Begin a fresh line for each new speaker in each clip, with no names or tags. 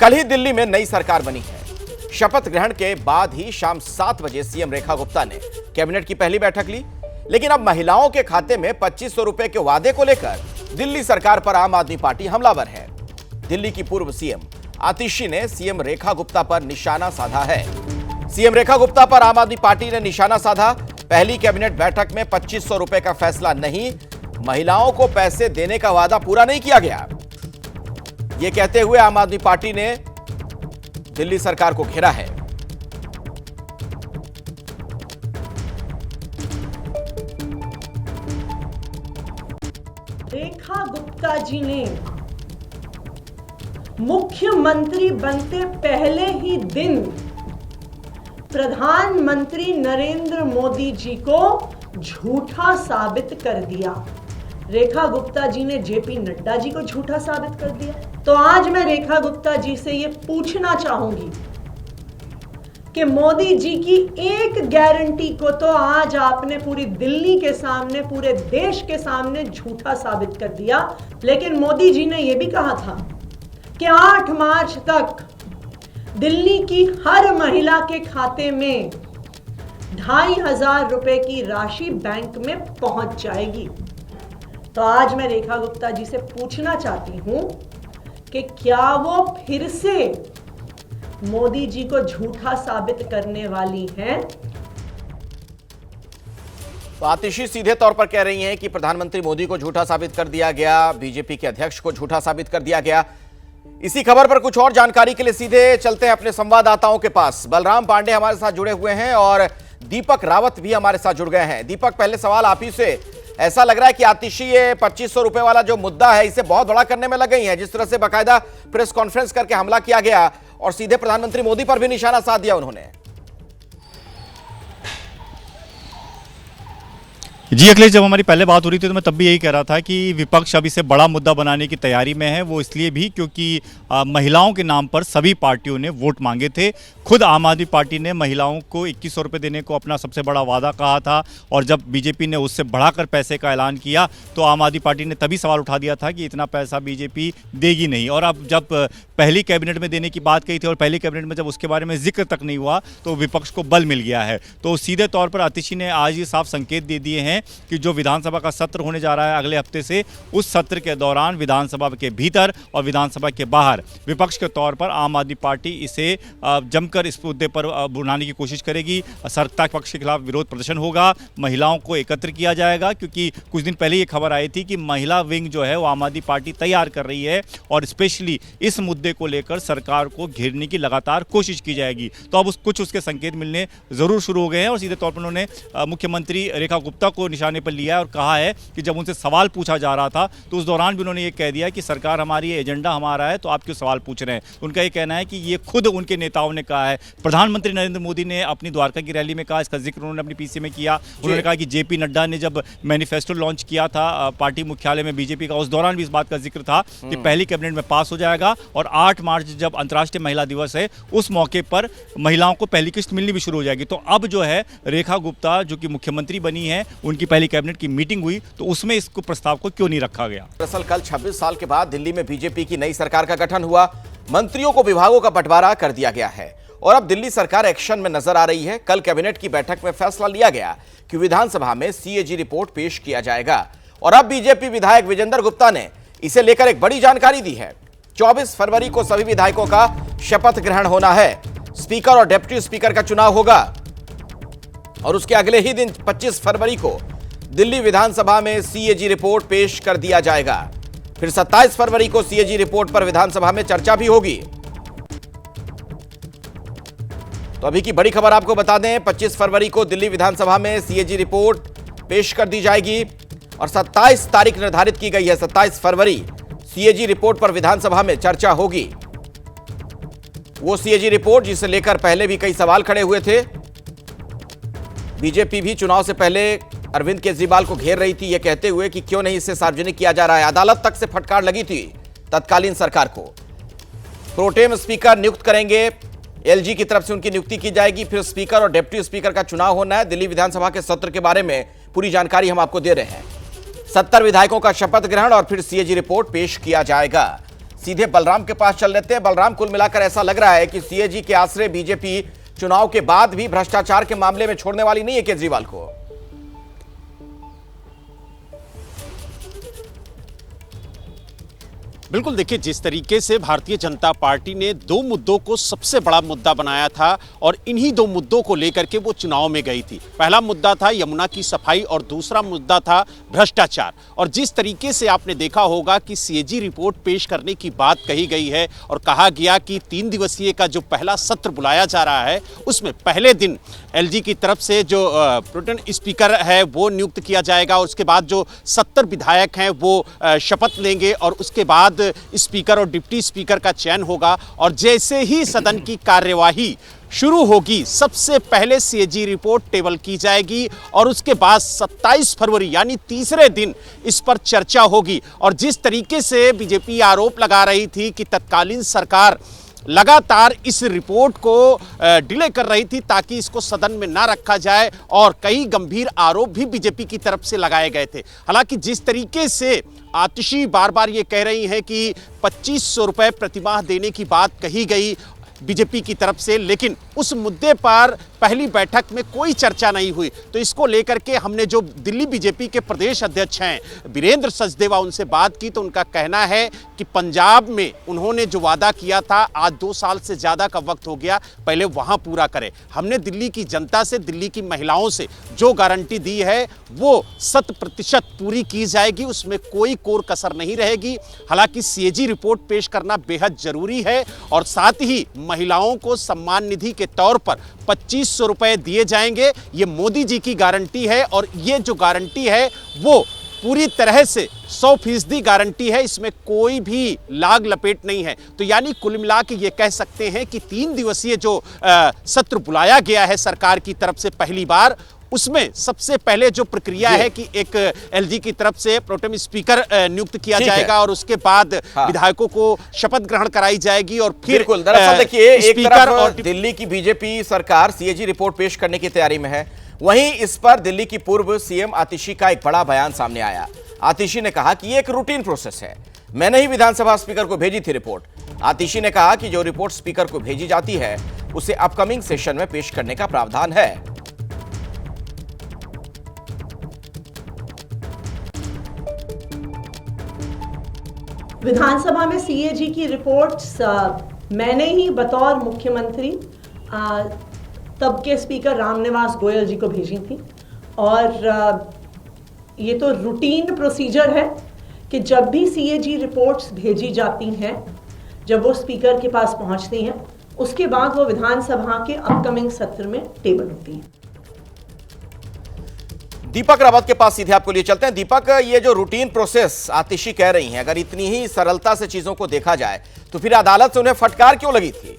कल ही दिल्ली में नई सरकार बनी है। शपथ ग्रहण के बाद ही शाम 7 बजे सीएम रेखा गुप्ता ने कैबिनेट की पहली बैठक ली। लेकिन अब महिलाओं के खाते में 2500 रुपए के वादे को लेकर दिल्ली सरकार पर आम आदमी पार्टी हमलावर है। दिल्ली की पूर्व सीएम आतिशी ने सीएम रेखा गुप्ता पर निशाना साधा है। सीएम रेखा गुप्ता पर आम आदमी पार्टी ने निशाना साधा। पहली कैबिनेट बैठक में 2500 रुपए का फैसला नहीं, महिलाओं को पैसे देने का वादा पूरा नहीं किया गया। यह कहते हुए आम आदमी पार्टी ने दिल्ली सरकार को घेरा है।
रेखा गुप्ता जी ने मुख्यमंत्री बनते पहले ही दिन प्रधानमंत्री नरेंद्र मोदी जी को झूठा साबित कर दिया। रेखा गुप्ता जी ने जेपी नड्डा जी को झूठा साबित कर दिया। तो आज मैं रेखा गुप्ता जी से यह पूछना चाहूंगी कि मोदी जी की एक गारंटी को तो आज आपने पूरी दिल्ली के सामने, पूरे देश के सामने झूठा साबित कर दिया। लेकिन मोदी जी ने यह भी कहा था कि 8 मार्च तक दिल्ली की हर महिला के खाते में 2500 रुपए की राशि बैंक में पहुंच जाएगी। तो आज मैं रेखा गुप्ता जी से पूछना चाहती हूं कि क्या वो फिर से मोदी जी को झूठा साबित करने वाली हैं?
तो आतिशी सीधे तौर पर कह रही हैं कि प्रधानमंत्री मोदी को झूठा साबित कर दिया गया, बीजेपी के अध्यक्ष को झूठा साबित कर दिया गया। इसी खबर पर कुछ और जानकारी के लिए सीधे चलते हैं अपने संवाददाताओं के पास। बलराम पांडे हमारे साथ जुड़े हुए हैं और दीपक रावत भी हमारे साथ जुड़ गए हैं। दीपक, पहले सवाल आप ही से। ऐसा लग रहा है कि आतिशी ये 2500 रुपए वाला जो मुद्दा है इसे बहुत बड़ा करने में लग गई है। जिस तरह से बाकायदा प्रेस कॉन्फ्रेंस करके हमला किया गया और सीधे प्रधानमंत्री मोदी पर भी निशाना साध दिया उन्होंने।
जी अखिलेश, जब हमारी पहले बात हो रही थी तो मैं तब भी यही कह रहा था कि विपक्ष अब इसे बड़ा मुद्दा बनाने की तैयारी में है। वो इसलिए भी क्योंकि महिलाओं के नाम पर सभी पार्टियों ने वोट मांगे थे। खुद आम आदमी पार्टी ने महिलाओं को 2100 रुपये देने को अपना सबसे बड़ा वादा कहा था और जब बीजेपी ने उससे बढ़ाकर पैसे का ऐलान किया तो आम आदमी पार्टी ने तभी सवाल उठा दिया था कि इतना पैसा बीजेपी देगी नहीं। और अब जब पहली कैबिनेट में देने की बात कही थी और पहली कैबिनेट में जब उसके बारे में जिक्र तक नहीं हुआ तो विपक्ष को बल मिल गया है। तो सीधे तौर पर आतिशी ने आज ये साफ संकेत दे दिए हैं कि जो विधानसभा का सत्र होने जा रहा है अगले हफ्ते से, उस सत्र के दौरान विधानसभा के भीतर और विधानसभा के बाहर विपक्ष के तौर पर आम आदमी पार्टी इसे जमकर इस मुद्दे पर बुलाने की कोशिश करेगी। सत्ता पक्ष के खिलाफ विरोध प्रदर्शन होगा, महिलाओं को एकत्र किया जाएगा, क्योंकि कुछ दिन पहले ये खबर आई थी कि महिला विंग जो है वो आम आदमी पार्टी तैयार कर रही है और स्पेशली इस मुद्दे को लेकर सरकार को घेरने की लगातार कोशिश की जाएगी। तो अब कुछ उसके संकेत मिलने जरूर शुरू हो गए हैं और सीधे तौर पर उन्होंने मुख्यमंत्री रेखा गुप्ता को निशाने पर लिया और कहा है कि जब उनसे सवाल पूछा जा रहा था तो उस दौरान भी उन्होंने ये कह दिया कि सरकार हमारी, एजेंडा हमारा है, तो आप क्यों सवाल पूछ रहे हैं। उनका ये कहना है कि ये खुद उनके नेताओं ने कहा है। प्रधानमंत्री नरेंद्र मोदी ने अपनी द्वारका की रैली में कहा, इसका जिक्र उन्होंने अपनी पीसी में किया। उन्होंने कहा कि जेपी नड्डा ने जब मैनिफेस्टो लॉन्च किया था पार्टी मुख्यालय में बीजेपी का, उस दौरान भी इस बात का जिक्र था कि पहली कैबिनेट में पास हो जाएगा और 8 मार्च जब अंतर्राष्ट्रीय महिला दिवस है उस मौके पर महिलाओं को पहली किस्त मिलनी भी शुरू हो जाएगी। तो अब जो है रेखा गुप्ता जो कि मुख्यमंत्री बनी है, उनकी पहली कैबिनेट की मीटिंग हुई तो उसमें इसको प्रस्ताव को क्यों नहीं रखा गया।
दरअसल कल 26 साल के बाद दिल्ली में बीजेपी की नई सरकार का गठन हुआ, मंत्रियों को विभागों का बंटवारा कर दिया गया है और अब दिल्ली सरकार एक्शन में नजर आ रही है। कल कैबिनेट की बैठक में फैसला लिया गया कि विधानसभा में सीएजी रिपोर्ट पेश किया जाएगा और अब बीजेपी विधायक विजेंद्र गुप्ता ने इसे लेकर एक बड़ी जानकारी दी है। 24 फरवरी को सभी विधायकों का शपथ ग्रहण होना है, स्पीकर और डिप्टी स्पीकर का चुनाव होगा और उसके अगले ही दिन 25 फरवरी को दिल्ली विधानसभा में सीएजी रिपोर्ट पेश कर दिया जाएगा। फिर 27 फरवरी को सीएजी रिपोर्ट पर विधानसभा में चर्चा भी होगी। तो अभी की बड़ी खबर आपको बता दें, 25 फरवरी को दिल्ली विधानसभा में सीएजी रिपोर्ट पेश कर दी जाएगी और 27 तारीख निर्धारित की गई है। 27 फरवरी सीएजी रिपोर्ट पर विधानसभा में चर्चा होगी। वो सीएजी रिपोर्ट जिसे लेकर पहले भी कई सवाल खड़े हुए थे। बीजेपी भी चुनाव से पहले अरविंद केजरीवाल को घेर रही थी, यह कहते हुए कि क्यों नहीं इसे सार्वजनिक किया जा रहा है। अदालत तक से फटकार लगी थी तत्कालीन सरकार को। प्रोटेम स्पीकर नियुक्त करेंगे, एलजी की तरफ से उनकी नियुक्ति की जाएगी। फिर स्पीकर और डिप्टी स्पीकर का चुनाव होना है। दिल्ली विधानसभा के सत्र के बारे में पूरी जानकारी हम आपको दे रहे हैं। 70 विधायकों का शपथ ग्रहण और फिर सीएजी रिपोर्ट पेश किया जाएगा। सीधे बलराम के पास चल लेते हैं। बलराम, कुल मिलाकर ऐसा लग रहा है कि सीएजी के आश्रय बीजेपी चुनाव के बाद भी भ्रष्टाचार के मामले में छोड़ने वाली नहीं है केजरीवाल को।
बिल्कुल, देखिए जिस तरीके से भारतीय जनता पार्टी ने दो मुद्दों को सबसे बड़ा मुद्दा बनाया था और इन्हीं दो मुद्दों को लेकर के वो चुनाव में गई थी। पहला मुद्दा था यमुना की सफाई और दूसरा मुद्दा था भ्रष्टाचार। और जिस तरीके से आपने देखा होगा कि सीएजी रिपोर्ट पेश करने की बात कही गई है और कहा गया कि 3 दिवसीय का जो पहला सत्र बुलाया जा रहा है उसमें पहले दिन एलजी की तरफ से जो प्रोटेम स्पीकर है वो नियुक्त किया जाएगा और उसके बाद जो 70 विधायक हैं वो शपथ लेंगे और उसके बाद स्पीकर और डिप्टी स्पीकर का चयन होगा। और जैसे ही सदन की कार्यवाही शुरू होगी सबसे पहले सीएजी रिपोर्ट टेबल की जाएगी और उसके बाद 27 फरवरी यानी तीसरे दिन इस पर चर्चा होगी। और जिस तरीके से बीजेपी आरोप लगा रही थी कि तत्कालीन सरकार लगातार इस रिपोर्ट को डिले कर रही थी ताकि इसको सदन में ना रखा जाए और कई गंभीर आरोप भी बीजेपी की तरफ से लगाए गए थे। हालांकि जिस तरीके से आतिशी बार बार ये कह रही हैं कि 2500 रुपए प्रतिमाह देने की बात कही गई बीजेपी की तरफ से, लेकिन उस मुद्दे पर पहली बैठक में कोई चर्चा नहीं हुई। तो इसको लेकर के हमने जो दिल्ली बीजेपी के प्रदेश अध्यक्ष हैं वीरेंद्र सचदेवा उनसे बात की तो उनका कहना है कि पंजाब में उन्होंने जो वादा किया था आज 2 साल से ज़्यादा का वक्त हो गया, पहले वहाँ पूरा करें। हमने दिल्ली की जनता से, दिल्ली की महिलाओं से जो गारंटी दी है वो 100% पूरी की जाएगी, उसमें कोई कोर कसर नहीं रहेगी। हालांकि सीएजी रिपोर्ट पेश करना बेहद जरूरी है और साथ ही महिलाओं को सम्मान निधि के तौर पर 2500 रुपए दिए जाएंगे। ये मोदी जी की गारंटी है और ये जो गारंटी है वो पूरी तरह से 100% गारंटी है, इसमें कोई भी लाग लपेट नहीं है। तो यानी कुल मिला के ये कह सकते हैं कि 3 दिवसीय जो सत्र बुलाया गया है सरकार की तरफ से पहली बार, उसमें सबसे पहले जो प्रक्रिया है कि एक एलजी की तरफ से प्रोटेम स्पीकर नियुक्त किया जाएगा और उसके बाद विधायकों को शपथ ग्रहण कराई जाएगी और फिर
दरअसल देखिए एक तरफ और दिल्ली की बीजेपी सरकार सीएजी रिपोर्ट पेश करने की तैयारी में है, वहीं इस पर दिल्ली की पूर्व सीएम आतिशी का एक बड़ा बयान सामने आया। आतिशी ने कहा कि ये एक रूटीन प्रोसेस है, मैंने ही विधानसभा स्पीकर को भेजी थी रिपोर्ट। आतिशी ने कहा कि जो रिपोर्ट स्पीकर को भेजी जाती है उसे अपकमिंग सेशन में पेश करने का प्रावधान है।
विधानसभा में सीएजी की रिपोर्ट्स मैंने ही बतौर मुख्यमंत्री तब के स्पीकर रामनिवास गोयल जी को भेजी थी और ये तो रूटीन प्रोसीजर है कि जब भी सीएजी रिपोर्ट्स भेजी जाती हैं, जब वो स्पीकर के पास पहुंचती हैं, उसके बाद वो विधानसभा के अपकमिंग सत्र में टेबल होती हैं।
दीपक रावत के पास सीधे आपको लिए चलते हैं। दीपक, ये जो रूटीन प्रोसेस आतिशी कह रही हैं, अगर इतनी ही सरलता से चीजों को देखा जाए तो फिर अदालत से उन्हें फटकार क्यों लगी थी?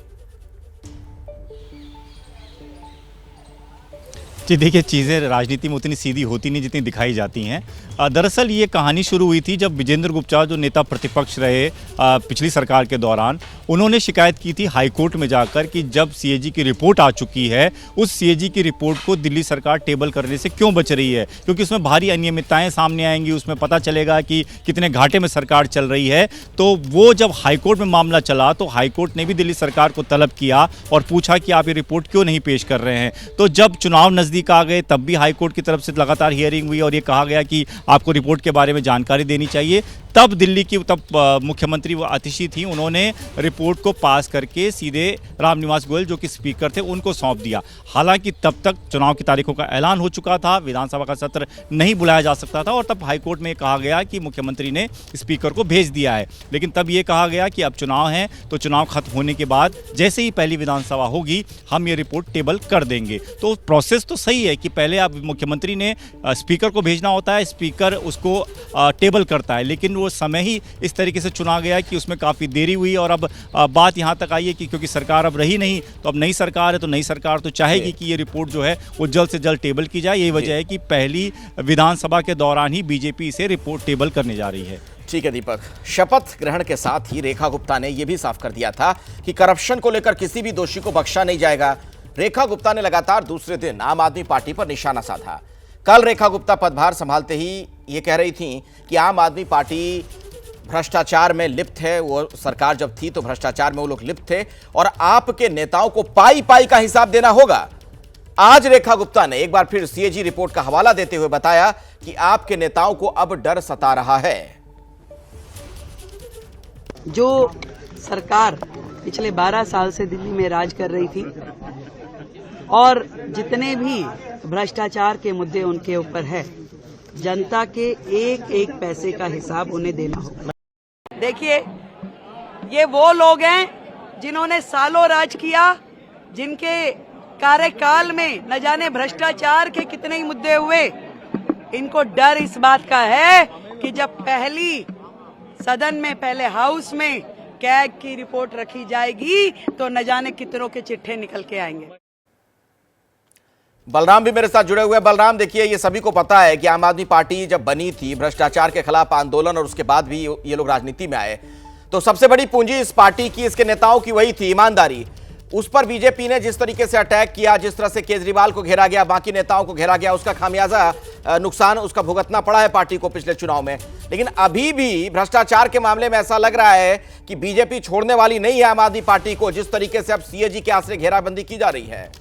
जी देखिए, चीज़ें राजनीति में उतनी सीधी होती नहीं जितनी दिखाई जाती हैं। दरअसल ये कहानी शुरू हुई थी जब विजेंद्र गुप्ता जो नेता प्रतिपक्ष रहे पिछली सरकार के दौरान, उन्होंने शिकायत की थी हाईकोर्ट में जाकर कि जब सीएजी की रिपोर्ट आ चुकी है उस सीएजी की रिपोर्ट को दिल्ली सरकार टेबल करने से क्यों बच रही है, क्योंकि उसमें भारी अनियमितताएं सामने आएंगी, उसमें पता चलेगा कि कितने घाटे में सरकार चल रही है। तो वो जब हाईकोर्ट में मामला चला तो हाईकोर्ट ने भी दिल्ली सरकार को तलब किया और पूछा कि आप ये रिपोर्ट क्यों नहीं पेश कर रहे हैं। तो जब चुनाव नज़दीक आ गए तब भी हाईकोर्ट की तरफ से लगातार हियरिंग हुई और ये कहा गया कि आपको रिपोर्ट के बारे में जानकारी देनी चाहिए। तब दिल्ली की मुख्यमंत्री वो आतिशी थी, उन्होंने रिपोर्ट को पास करके सीधे रामनिवास गोयल जो कि स्पीकर थे उनको सौंप दिया। हालांकि तब तक चुनाव की तारीखों का ऐलान हो चुका था, विधानसभा का सत्र नहीं बुलाया जा सकता था और तब हाईकोर्ट में कहा गया कि मुख्यमंत्री ने स्पीकर को भेज दिया है। लेकिन तब ये कहा गया कि अब चुनाव है तो चुनाव खत्म होने के बाद जैसे ही पहली विधानसभा होगी हम ये रिपोर्ट टेबल कर देंगे। तो प्रोसेस तो सही है कि पहले आप मुख्यमंत्री ने स्पीकर को भेजना होता है, स्पीकर उसको टेबल करता है, लेकिन वो समय ही इस तरीके से चुना गया कि उसमें काफ़ी देरी हुई। और अब बात यहाँ तक आई है कि क्योंकि सरकार अब रही नहीं तो अब नई सरकार है, तो नई सरकार तो चाहेगी कि ये रिपोर्ट जो है वो जल्द से जल्द टेबल की जाए। यही वजह है कि पहली विधानसभा के दौरान ही बीजेपी इसे रिपोर्ट टेबल करने जा रही है।
ठीक है दीपक, शपथ ग्रहण के साथ ही रेखा गुप्ता ने यह भी साफ कर दिया था कि करप्शन को लेकर किसी भी दोषी को बख्शा नहीं जाएगा। रेखा गुप्ता ने लगातार दूसरे दिन आम आदमी पार्टी पर निशाना साधा। कल रेखा गुप्ता पदभार संभालते ही ये कह रही थी कि आम आदमी पार्टी भ्रष्टाचार में लिप्त है। वो सरकार जब थी तो भ्रष्टाचार में वो लोग लिप्त थे और आपके नेताओं को पाई पाई का हिसाब देना होगा। आज रेखा गुप्ता ने एक बार फिर सीएजी रिपोर्ट का हवाला देते हुए बताया कि आपके नेताओं को अब डर सता रहा है।
जो सरकार पिछले 12 साल से दिल्ली में राज कर रही थी और जितने भी भ्रष्टाचार के मुद्दे उनके ऊपर है, जनता के एक एक पैसे का हिसाब उन्हें देना होगा। देखिए, ये वो लोग हैं जिन्होंने सालों राज किया, जिनके कार्यकाल में न जाने भ्रष्टाचार के कितने ही मुद्दे हुए। इनको डर इस बात का है कि जब पहली सदन में, पहले हाउस में कैग की रिपोर्ट रखी जाएगी तो न जाने कितनों के चिट्ठे निकल के आएंगे।
बलराम भी मेरे साथ जुड़े हुए हैं। बलराम, देखिए, ये सभी को पता है कि आम आदमी पार्टी जब बनी थी, भ्रष्टाचार के खिलाफ आंदोलन और उसके बाद भी ये लोग राजनीति में आए, तो सबसे बड़ी पूंजी इस पार्टी की, इसके नेताओं की वही थी, ईमानदारी। उस पर बीजेपी ने जिस तरीके से अटैक किया, जिस तरह से केजरीवाल को घेरा गया, बाकी नेताओं को घेरा गया, उसका खामियाजा नुकसान उसका भुगतना पड़ा है पार्टी को पिछले चुनाव में। लेकिन अभी भी भ्रष्टाचार के मामले में ऐसा लग रहा है कि बीजेपी छोड़ने वाली नहीं है आम आदमी पार्टी को, जिस तरीके से अब सीएजी के आश्रय घेराबंदी की जा रही है।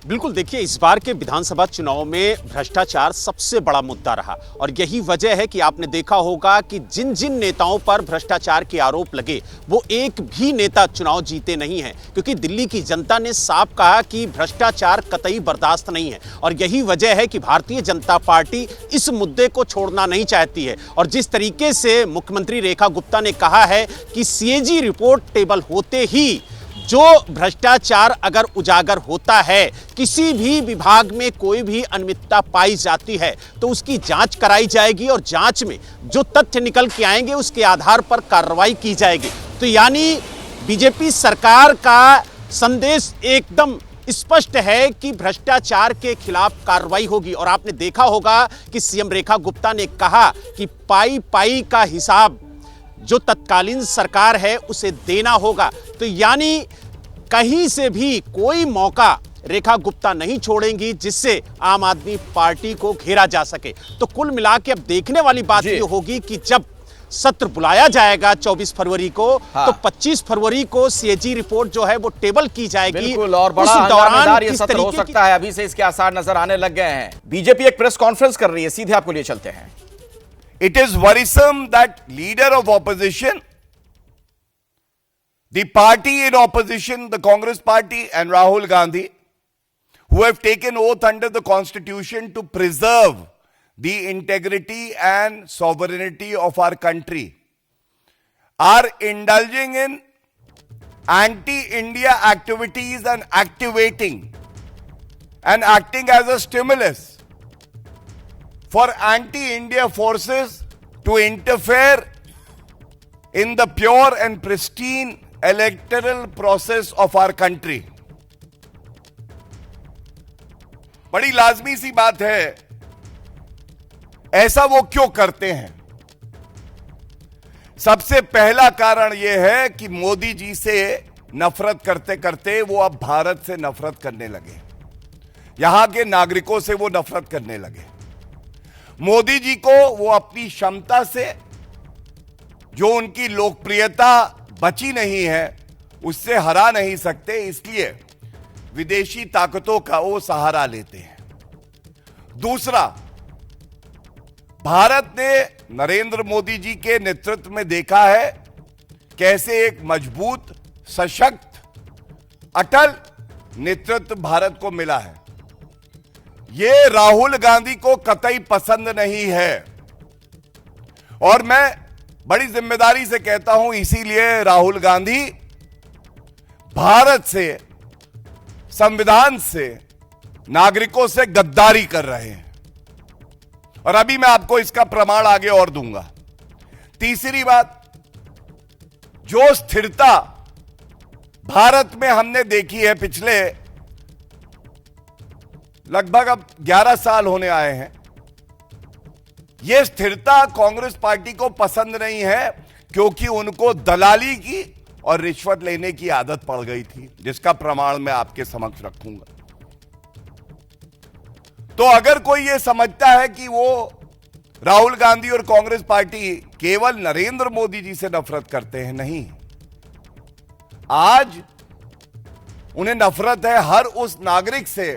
बिल्कुल, देखिए, इस बार के विधानसभा चुनाव में भ्रष्टाचार सबसे बड़ा मुद्दा रहा और यही वजह है कि आपने देखा होगा कि जिन जिन नेताओं पर भ्रष्टाचार के आरोप लगे वो एक भी नेता चुनाव जीते नहीं है, क्योंकि दिल्ली की जनता ने साफ कहा कि भ्रष्टाचार कतई बर्दाश्त नहीं है। और यही वजह है कि भारतीय जनता पार्टी इस मुद्दे को छोड़ना नहीं चाहती है। और जिस तरीके से मुख्यमंत्री रेखा गुप्ता ने कहा है कि सीएजी रिपोर्ट टेबल होते ही जो भ्रष्टाचार अगर उजागर होता है, किसी भी विभाग में कोई भी अनियमितता पाई जाती है तो उसकी जांच कराई जाएगी और जांच में जो तथ्य निकल के आएंगे उसके आधार पर कार्रवाई की जाएगी। तो यानी बीजेपी सरकार का संदेश एकदम स्पष्ट है कि भ्रष्टाचार के खिलाफ कार्रवाई होगी। और आपने देखा होगा कि सीएम रेखा गुप्ता ने कहा कि पाई पाई का हिसाब जो तत्कालीन सरकार है उसे देना होगा। तो यानी कहीं से भी कोई मौका रेखा गुप्ता नहीं छोड़ेंगी जिससे आम आदमी पार्टी को घेरा जा सके। तो कुल मिला के अब देखने वाली बात ये होगी कि जब सत्र बुलाया जाएगा 24 फरवरी को, तो 25 फरवरी को सीएजी रिपोर्ट जो है वो टेबल की जाएगी।
बिल्कुल, और बड़ा हंगामेदार ये सत्र हो सकता है। अभी से इसके आसार नजर आने लग गए हैं। बीजेपी एक प्रेस कॉन्फ्रेंस कर रही है, सीधे आपको लिए चलते हैं।
It is worrisome that leader of opposition, the party in opposition, the Congress party and Rahul Gandhi, who have taken oath under the constitution to preserve the integrity and sovereignty of our country, are indulging in anti-India activities and activating and acting as a stimulus for anti-India forces to interfere in the pure and pristine electoral process of our country. बड़ी लाजमी सी बात है, ऐसा वो क्यों करते हैं? सबसे पहला कारण यह है कि मोदी जी से नफरत करते करते वो अब भारत से नफरत करने लगे, यहां के नागरिकों से वो नफरत करने लगे। मोदी जी को वो अपनी क्षमता से, जो उनकी लोकप्रियता बची नहीं है, उससे हरा नहीं सकते, इसलिए विदेशी ताकतों का वो सहारा लेते हैं। दूसरा, भारत ने नरेंद्र मोदी जी के नेतृत्व में देखा है कैसे एक मजबूत, सशक्त, अटल नेतृत्व भारत को मिला है। ये राहुल गांधी को कतई पसंद नहीं है और मैं बड़ी जिम्मेदारी से कहता हूं, इसीलिए राहुल गांधी भारत से, संविधान से, नागरिकों से गद्दारी कर रहे हैं और अभी मैं आपको इसका प्रमाण आगे और दूंगा। तीसरी बात, जो स्थिरता भारत में हमने देखी है पिछले लगभग अब 11 साल होने आए हैं, यह स्थिरता कांग्रेस पार्टी को पसंद नहीं है, क्योंकि उनको दलाली की और रिश्वत लेने की आदत पड़ गई थी, जिसका प्रमाण मैं आपके समक्ष रखूंगा। तो अगर कोई ये समझता है कि वो राहुल गांधी और कांग्रेस पार्टी केवल नरेंद्र मोदी जी से नफरत करते हैं, नहीं, आज उन्हें नफरत है हर उस नागरिक से